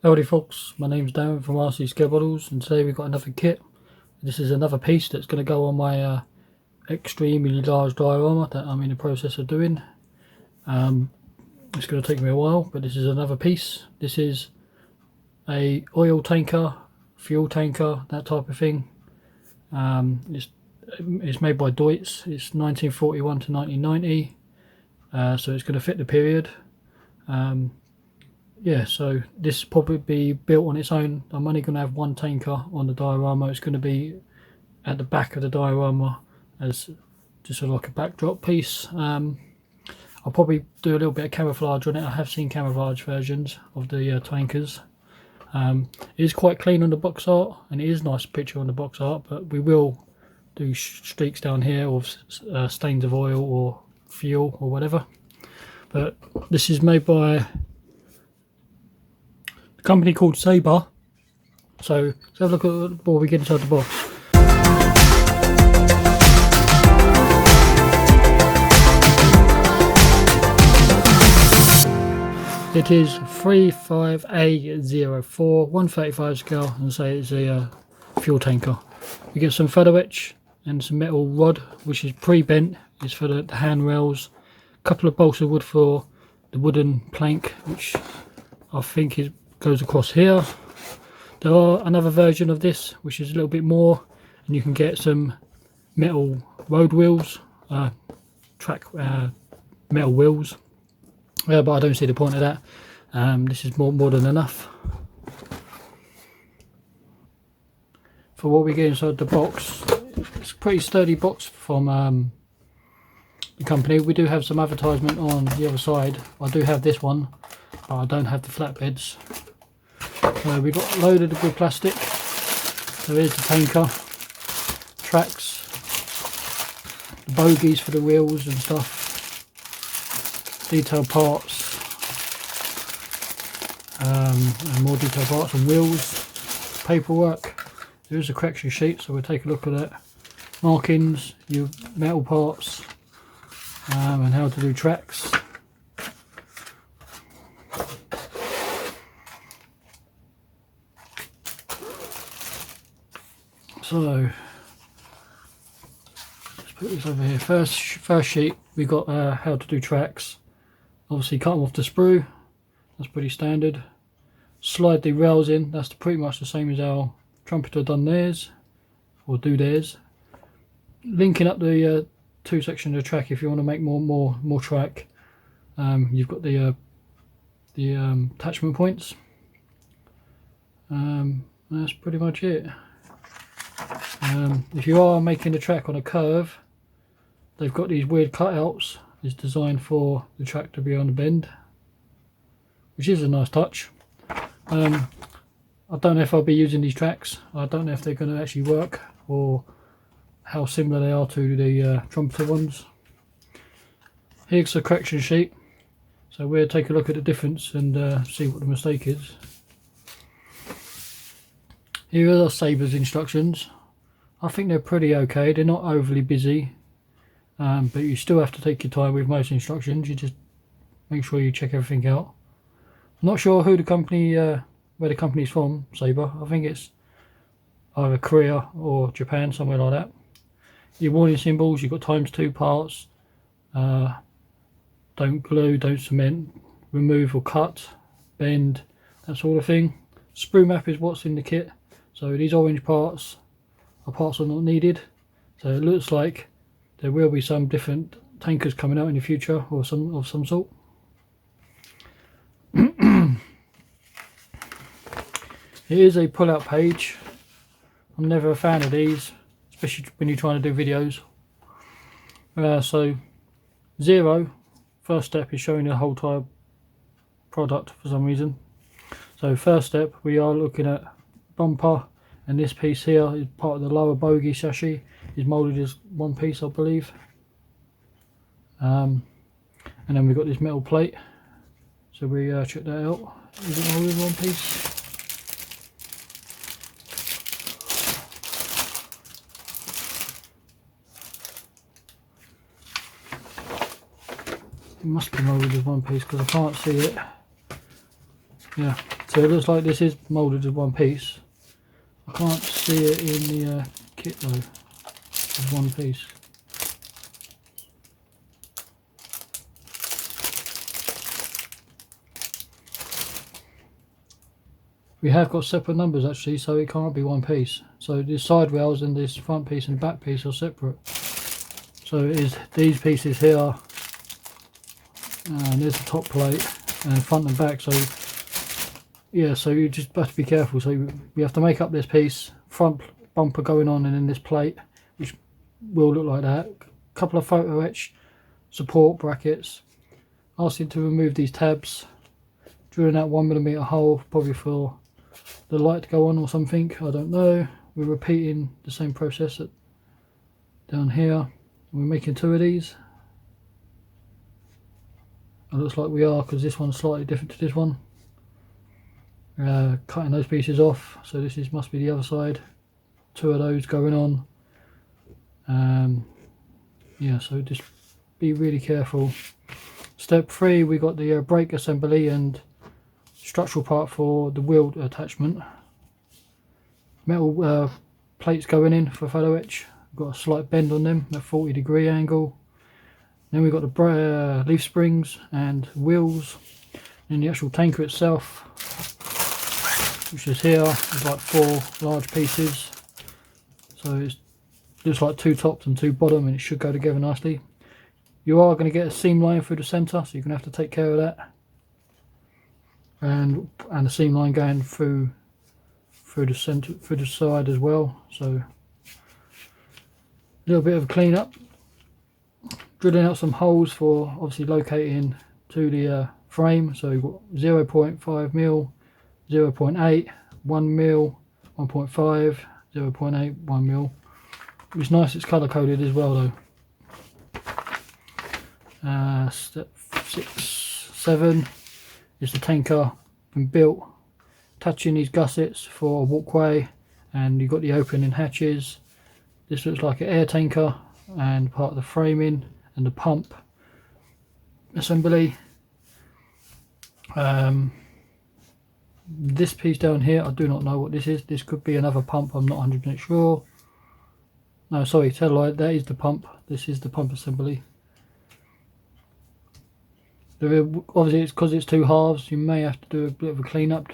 Howdy folks, my name's Darren from RC Scale Models, and today we've got another kit. This is another piece that's going to go on my extremely large diorama that I'm in the process of doing. It's going to take me a while, but this is another piece. This is a oil tanker, fuel tanker, that type of thing. It's made by Deutz. It's 1941 to 1990, so it's going to fit the period. Yeah, so this will probably be built on its own. I'm only going to have one tanker on the diorama. It's going to be at the back of the diorama as just sort of like a backdrop piece. I'll probably do a little bit of camouflage on it. I have seen camouflage versions of the tankers. It is quite clean on the box art, and it is a nice picture on the box art, but we will do streaks down here or stains of oil or fuel or whatever. But this is made by company called Saber. So let's have a look at what we get inside the box. It is 35A04, 135 scale, and say it's a fuel tanker. We get some feather etch and some metal rod, which is pre-bent. It's for the handrails. A couple of bolts of wood for the wooden plank, which I think goes across here. There are another version of this which is a little bit more, and you can get some metal road wheels, metal wheels, but I don't see the point of that. This is more than enough for what we get inside the box. It's a pretty sturdy box from the company. We do have some advertisement on the other side. I do have this one, but I don't have the flatbeds. We got loaded with plastic. So here's the tanker, tracks, the bogies for the wheels and stuff, detailed parts, and more detailed parts and wheels, paperwork. There is a correction sheet, so we'll take a look at that. Markings, your metal parts, and how to do tracks. So let's put this over here. First sheet we got how to do tracks. Obviously cut them off the sprue, that's pretty standard. Slide the rails in, that's pretty much the same as our trumpeter done theirs, or do theirs. Linking up the two sections of the track if you want to make more track. You've got the attachment points. That's pretty much it. If you are making the track on a curve, they've got these weird cutouts. It's designed for the track to be on the bend, which is a nice touch. I don't know if I'll be using these tracks. I don't know if they're going to actually work or how similar they are to the trumpeter ones. Here's a correction sheet, so we'll take a look at the difference and see what the mistake is. Here are Saber's instructions. I think they're pretty okay. They're not overly busy, but you still have to take your time with most instructions. You just make sure you check everything out. I'm not sure who the company, where the company's from, Saber. I think it's either Korea or Japan, somewhere like that. Your warning symbols, you've got ×2 parts. Don't glue, don't cement, remove or cut, bend, that sort of thing. Sprue map is what's in the kit. So these orange parts are parts that are not needed. So it looks like there will be some different tankers coming out in the future, or some of some sort. It is a pull-out page. I'm never a fan of these, especially when you're trying to do videos. So 0, first step is showing the whole type product for some reason. So first step, we are looking at bumper, and this piece here is part of the lower bogie chassis, is moulded as one piece, I believe. And then we've got this metal plate, so we check that out. Is it moulded as one piece? It must be moulded as one piece because I can't see it. Yeah, So it looks like this is moulded as one piece. I can't see it in the kit though, as one piece. We have got separate numbers actually, so it can't be one piece. So the side rails and this front piece and back piece are separate. So it is these pieces here, and there's the top plate and front and back. So yeah, so you just have to be careful. So we have to make up this piece, front bumper going on, and then this plate, which will look like that. A couple of photo etch support brackets. Ask you to remove these tabs, drilling out 1mm hole, probably for the light to go on or something, I don't know. We're repeating the same process down here. We're making 2 of these. It looks like we are, because this one's slightly different to this one. Cutting those pieces off, so this must be the other side. 2 of those going on. Yeah, so just be really careful. Step 3, we got the brake assembly and structural part for the wheel attachment. Metal plates going in for photo etch. Got a slight bend on them at 40° angle. Then we've got the leaf springs and wheels. And the actual tanker itself, which is here, is like 4 large pieces. So it's just like 2 tops and 2 bottom, and it should go together nicely. You are going to get a seam line through the centre, so you're going to have to take care of that. And a seam line going through the centre, through the side as well. So a little bit of a clean up. Drilling out some holes for obviously locating to the frame. So you've got 0.5mm, 0.8, 1mm, 1.5, 0.8, 1mm. It's nice it's colour coded as well though. Step 6, 7 is the tanker been built, touching these gussets for a walkway, and you've got the opening hatches. This looks like an air tanker and part of the framing and the pump assembly. This piece down here, I do not know what this is. This could be another pump, I'm not 100% sure. No, sorry, tell a lie, that is the pump. This is the pump assembly. Obviously it's because it's 2 halves, you may have to do a bit of a clean up.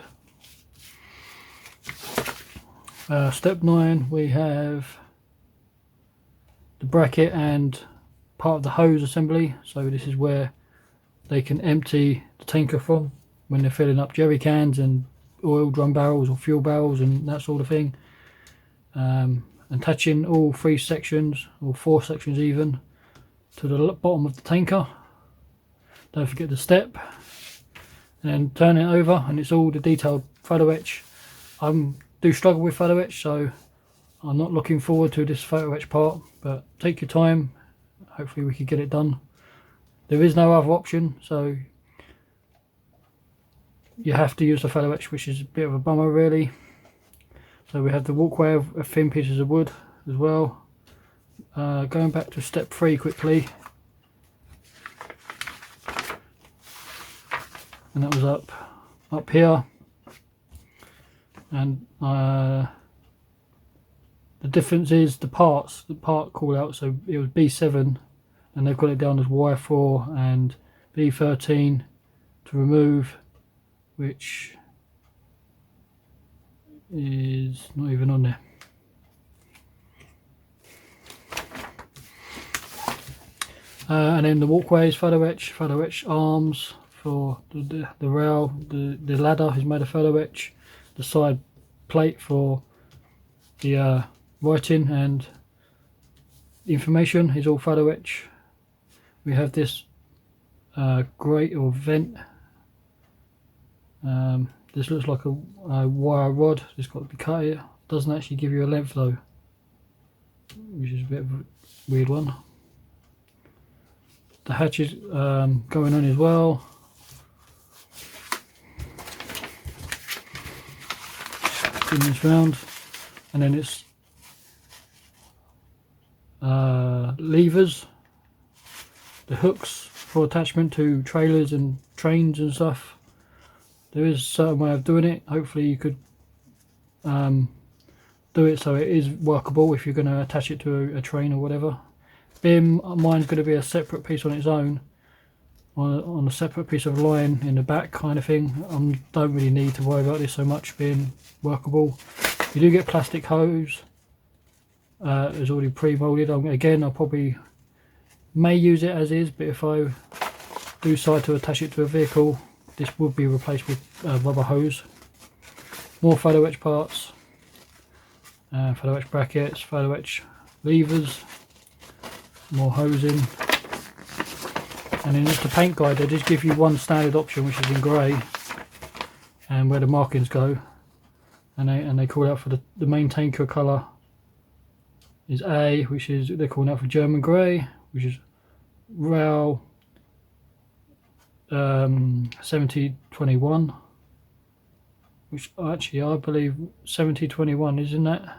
Step 9, we have the bracket and part of the hose assembly. So this is where they can empty the tanker from when they're filling up jerry cans and oil drum barrels or fuel barrels and that sort of thing. And attaching all 3 sections, or 4 sections even, to the bottom of the tanker. Don't forget the step, and then turn it over, and it's all the detailed photo etch. I do struggle with photo etch, so I'm not looking forward to this photo etch part, but take your time. Hopefully we can get it done. There is no other option, so you have to use the photo etch, which is a bit of a bummer really. So we have the walkway of thin pieces of wood as well. Going back to step 3 quickly, and that was up here, and the difference is the part call out. So it was B7 and they've got it down as Y4, and B13 to remove, which is not even on there. And then the walkways, photo etch arms for the rail, the ladder is made of photo etch, the side plate for the writing and information is all photo etch. We have this grate or vent. This looks like a wire rod. It's got to be cut here. Doesn't actually give you a length though, which is a bit of a weird one. The hatches going on as well. Spin this round, and then it's levers, the hooks for attachment to trailers and trains and stuff. There is a certain way of doing it. Hopefully you could do it so it is workable if you're going to attach it to a train or whatever. Mine's going to be a separate piece on its own, on a separate piece of line in the back kind of thing. Don't really need to worry about this so much being workable. You do get plastic hose. It's already pre-molded. Again, I probably may use it as is, but if I do decide to attach it to a vehicle, this would be replaced with rubber hose. More photo etch parts, photo etch brackets, photo etch levers, more hosing, and in the paint guide they just give you one standard option, which is in grey, and where the markings go, and they call out for the main tanker colour is A, which is they're calling out for German grey, which is RAL 7021, which actually I believe 7021 isn't that?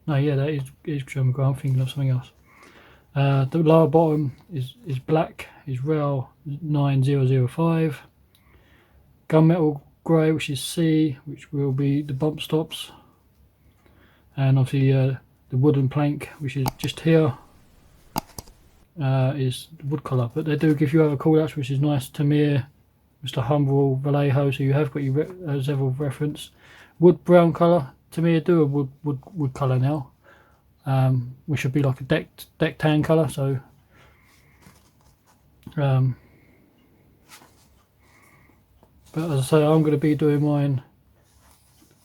No, yeah, that is German grey. I'm thinking of something else. The lower bottom is black, is RAL 9005. Gunmetal grey, which is C, which will be the bump stops, and obviously the wooden plank, which is just here, is the wood colour. But they do give you other call-outs, which is nice. Tamir, Mr. Humble, Vallejo, so you have got your several reference. Wood brown colour. Tamir do a wood colour now, which should be like a deck tan colour. So but as I say, I'm going to be doing mine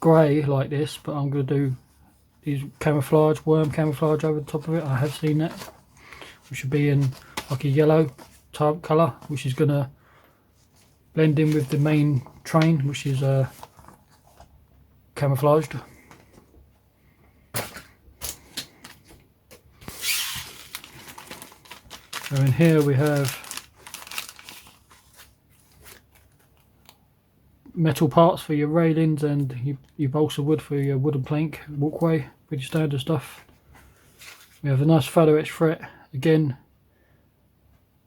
grey like this, but I'm going to do these camouflage, worm camouflage over the top of it. I have seen that, which should be in like a yellow type colour, which is going to blend in with the main train, which is camouflaged. So in here we have metal parts for your railings and your balsa wood for your wooden plank walkway, pretty standard stuff. We have a nice photo etch fret. Again,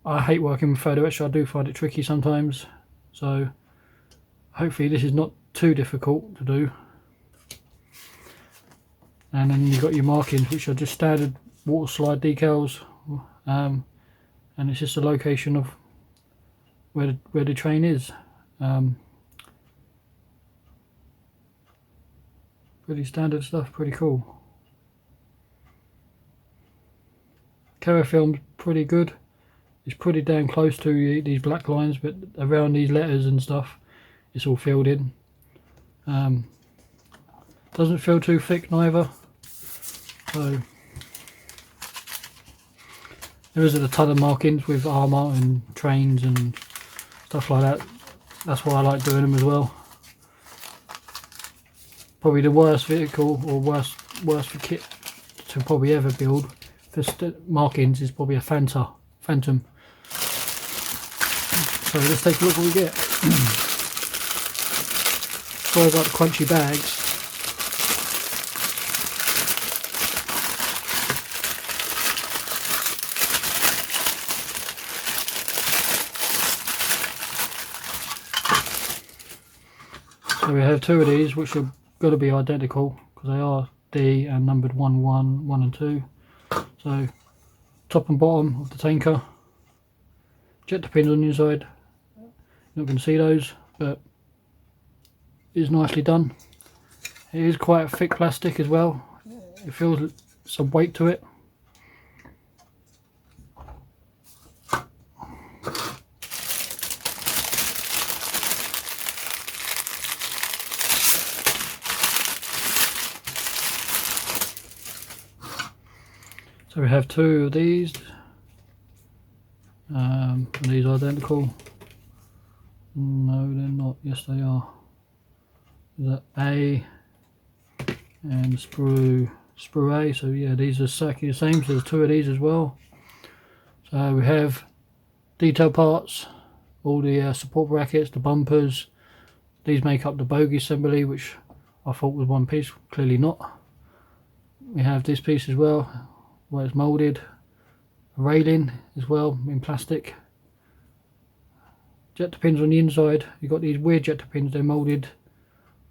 I hate working with photo etch, I do find it tricky sometimes, so hopefully this is not too difficult to do. And then you've got your markings, which are just standard water slide decals, and it's just a location of where the train is. Pretty standard stuff, pretty cool. Caro film's pretty good. It's pretty damn close to these black lines, but around these letters and stuff, it's all filled in. Doesn't feel too thick neither. So there isn't a ton of markings with armour and trains and stuff like that. That's why I like doing them as well. Probably the worst vehicle or worst kit to probably ever build for markings is probably a Phantom. So let's take a look what we get. Sorry about the crunchy bags. So we have two of these, which are got to be identical because they are D and numbered 1, 1, 1 and 2. So top and bottom of the tanker. Jet pins on the inside. Not going to see those, but it is nicely done. It is quite a thick plastic as well. It feels some weight to it. So we have two of these, and these are identical. No, they're not. Yes, they are. Is that A and sprue A? So yeah, these are exactly the same. So there's two of these as well. So we have detail parts, all the support brackets, the bumpers. These make up the bogie assembly, which I thought was one piece. Clearly not. We have this piece as well, where it's moulded, a railing as well in plastic, ejector pins on the inside. You've got these weird ejector pins, they're moulded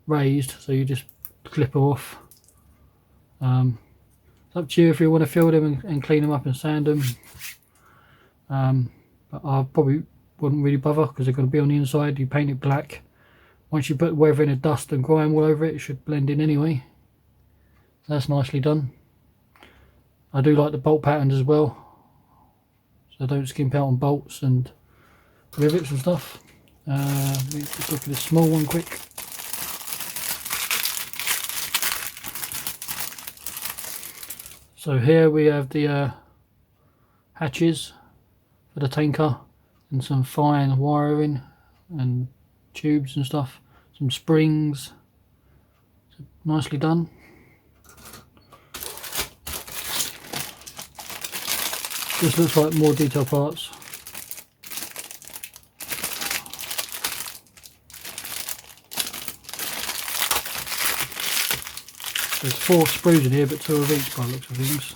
raised, so you just clip them off. It's up to you if you want to fill them and clean them up and sand them. But I probably wouldn't really bother because they're going to be on the inside. You paint it black. Once you put the weather in the dust and grime all over it, it should blend in anyway. That's nicely done. I do like the bolt patterns as well, so I don't skimp out on bolts and rivets and stuff. Let's look at this small one quick. So here we have the hatches for the tanker and some fine wiring and tubes and stuff, some springs, so nicely done. This looks like more detailed parts. There's 4 sprues in here, but 2 of each by the looks of things.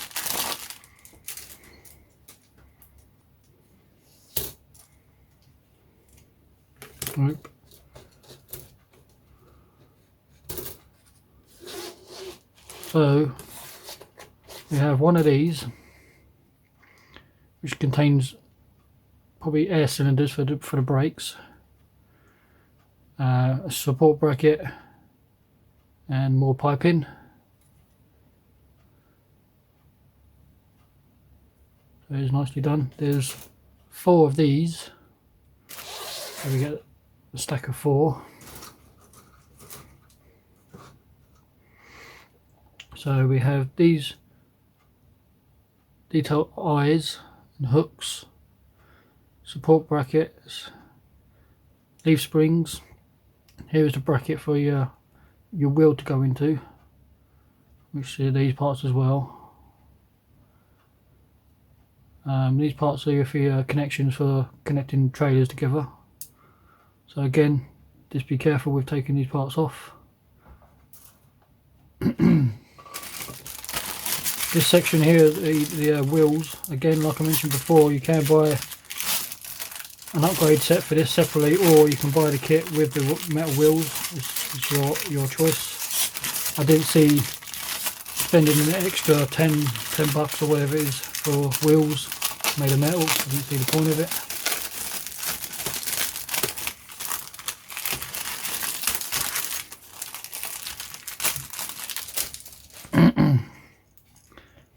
Nope. So we have one of these, which contains probably air cylinders for the brakes, a support bracket, and more piping. So it's nicely done. There's 4 of these, so we get a stack of 4. So we have these detailed eyes and hooks, support brackets, leaf springs. Here is the bracket for your wheel to go into, which are these parts as well. These parts are for your connections for connecting trailers together. So again, just be careful with taking these parts off. This section here, the wheels, again, like I mentioned before, you can buy an upgrade set for this separately, or you can buy the kit with the metal wheels. It's your choice. I didn't see spending an extra 10 bucks or whatever it is for wheels made of metal. I didn't see the point of it.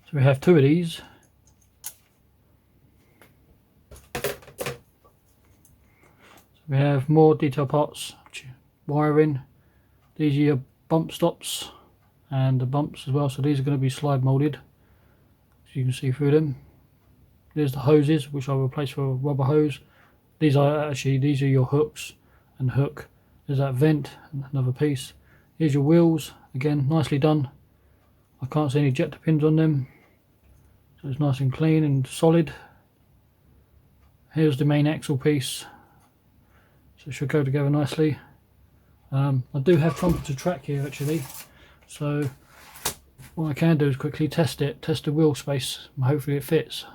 So we have 2 of these. So we have more detail parts, wiring. These are your bump stops and the bumps as well. So these are going to be slide molded, so you can see through them. There's the hoses, which I'll replace for a rubber hose. These are your hooks and hook. There's that vent, another piece. Here's your wheels, again nicely done. I can't see any ejector pins on them, so it's nice and clean and solid. Here's the main axle piece, so it should go together nicely. I do have trumpeter track here actually, so what I can do is quickly test the wheel space, and hopefully it fits.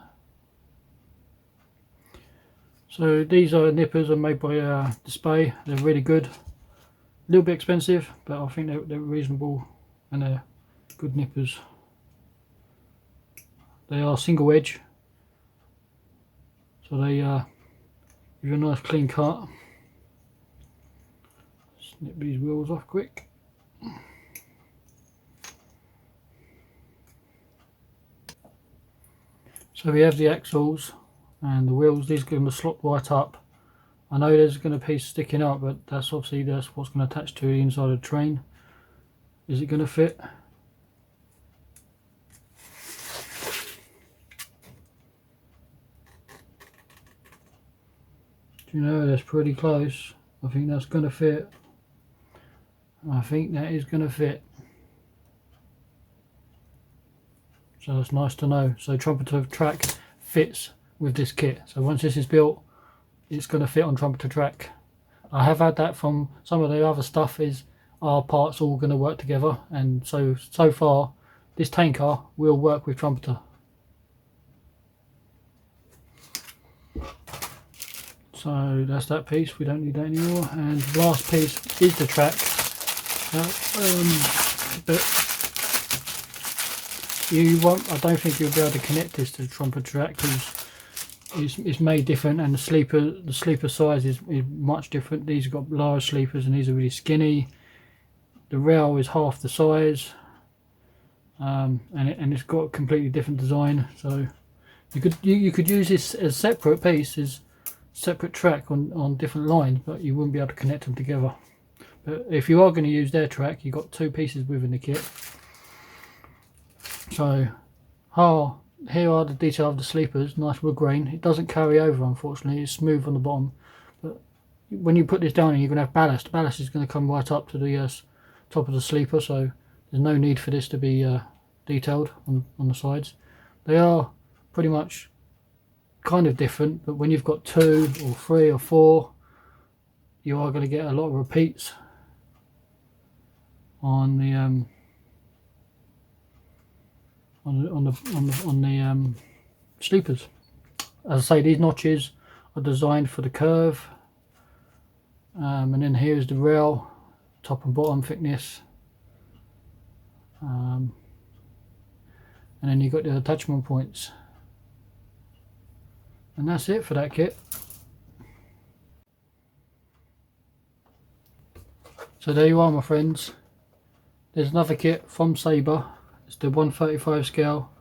So these are nippers, are made by Display. They're really good, a little bit expensive, but I think they're reasonable and they're good nippers. They are single edge, so they give you a nice clean cut. Snip these wheels off quick. So we have the axles and the wheels. These are going to slot right up. I know there's going to be a piece sticking up, but that's what's going to attach to the inside of the train. Is it going to fit? Do you know, that's pretty close. I think that's going to fit. I think that is going to fit. So that's nice to know. So trumpeter track fits with this kit. So once this is built, it's going to fit on trumpeter track. I have had that from some of the other stuff, is our parts all going to work together, and so far this tanker will work with trumpeter. So So that's that piece, we don't need that anymore. And the last piece is the track. But you won't, I don't think you'll be able to connect this to the trumpet track because it's made different, and the sleeper size is much different. These have got large sleepers and these are really skinny. The rail is half the size, and it's got a completely different design. So you could use this as separate pieces, separate track on different lines, but you wouldn't be able to connect them together. But if you are going to use their track, you've got two pieces within the kit. So here are the detail of the sleepers, nice wood grain. It doesn't carry over, unfortunately, it's smooth on the bottom. But when you put this down, you're going to have ballast. Ballast is going to come right up to the top of the sleeper, so there's no need for this to be detailed on the sides. They are pretty much kind of different, but when you've got 2 or 3 or 4, you are going to get a lot of repeats on the sleepers. As I say, these notches are designed for the curve, and then here's the rail, top and bottom thickness, and then you've got the attachment points, and that's it for that kit. So there you are, my friends. There's another kit from Saber. It's the 135 scale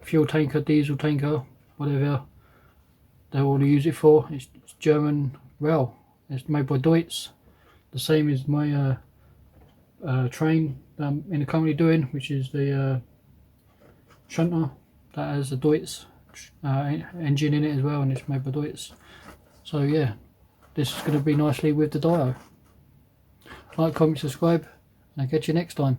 fuel tanker, diesel tanker, whatever they want to use it for. It's German rail. It's made by Deutz. The same as my train in the currently doing, which is the shunter. That has a Deutz engine in it as well, and it's made by Deutz. So yeah, this is going to be nicely with the Dio. Like, comment, subscribe, and I'll catch you next time.